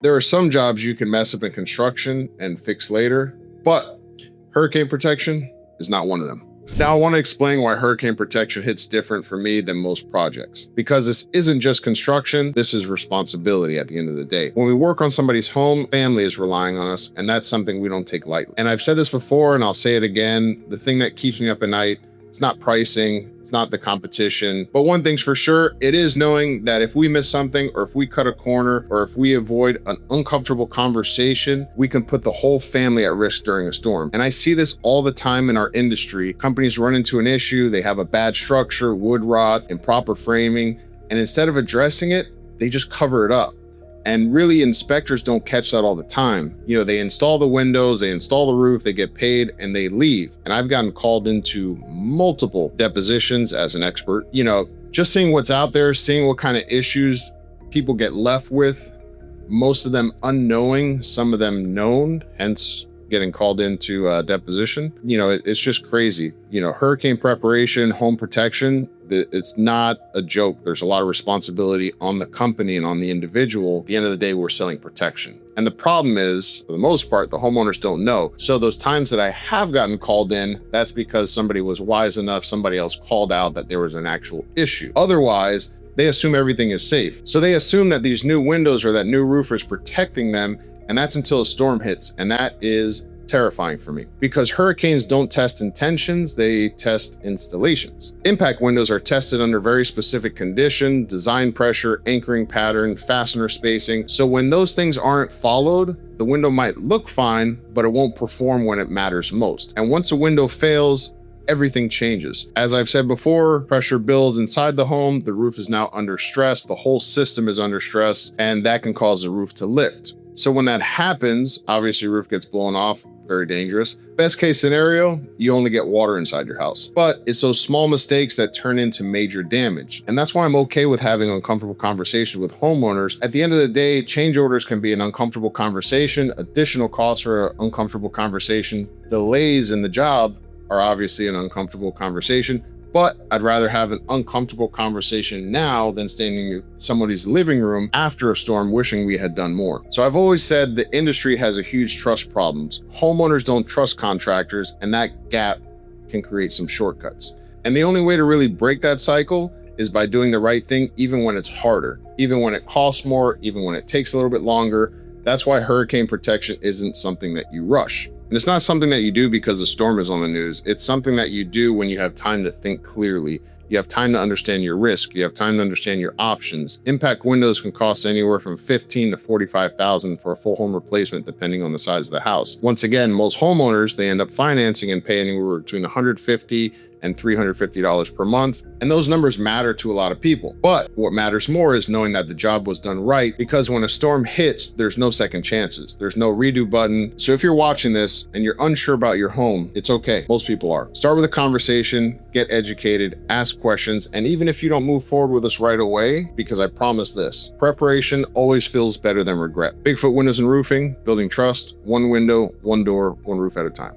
There are some jobs you can mess up in construction and fix later, but hurricane protection is not one of them. Now, I want to explain why hurricane protection hits different for me than most projects. Because this isn't just construction, this is responsibility at the end of the day. When we work on somebody's home, family is relying on us, and that's something we don't take lightly. And I've said this before, and I'll say it again, the thing that keeps me up at night, it's not pricing, it's not the competition, but one thing's for sure, it is knowing that if we miss something, or if we cut a corner, or if we avoid an uncomfortable conversation, we can put the whole family at risk during a storm. And I see this all the time in our industry. Companies run into an issue, they have a bad structure, wood rot, improper framing, and instead of addressing it, they just cover it up. And really, inspectors don't catch that all the time. You know, they install the windows, they install the roof, they get paid, and they leave. And I've gotten called into multiple depositions as an expert. You know, just seeing what's out there, seeing what kind of issues people get left with, most of them unknowing, some of them known, hence getting called into deposition. You know, it's just crazy. You know, hurricane preparation, home protection, it's not a joke. There's a lot of responsibility on the company and on the individual. At the end of the day, we're selling protection. And the problem is, for the most part, the homeowners don't know. So those times that I have gotten called in, that's because somebody was wise enough, somebody else called out that there was an actual issue. Otherwise, they assume everything is safe. So they assume that these new windows or that new roof is protecting them, and that's until a storm hits. And that is terrifying for me because hurricanes don't test intentions, they test installations. Impact windows are tested under very specific condition, design pressure, anchoring pattern, fastener spacing. So when those things aren't followed, the window might look fine, but it won't perform when it matters most. And once a window fails, everything changes. As I've said before, pressure builds inside the home, the roof is now under stress, the whole system is under stress, and that can cause the roof to lift. So when that happens, obviously roof gets blown off, very dangerous. Best case scenario, you only get water inside your house. But it's those small mistakes that turn into major damage. And that's why I'm okay with having uncomfortable conversations with homeowners. At the end of the day, change orders can be an uncomfortable conversation, additional costs are an uncomfortable conversation, delays in the job are obviously an uncomfortable conversation. But I'd rather have an uncomfortable conversation now than standing in somebody's living room after a storm wishing we had done more. So I've always said the industry has a huge trust problems. Homeowners don't trust contractors, and that gap can create some shortcuts. And the only way to really break that cycle is by doing the right thing, even when it's harder, even when it costs more, even when it takes a little bit longer. That's why hurricane protection isn't something that you rush. And it's not something that you do because the storm is on the news. It's something that you do when you have time to think clearly. You have time to understand your risk. You have time to understand your options. Impact windows can cost anywhere from $15,000 to $45,000 for a full home replacement, depending on the size of the house. Once again, most homeowners, they end up financing and paying anywhere between $150 and $350 per month. And those numbers matter to a lot of people. But what matters more is knowing that the job was done right, because when a storm hits, there's no second chances. There's no redo button. So if you're watching this and you're unsure about your home, it's okay. Most people are. Start with a conversation, get educated, ask questions. And even if you don't move forward with us right away, because I promise this, preparation always feels better than regret. Bigfoot Windows and Roofing, building trust, one window, one door, one roof at a time.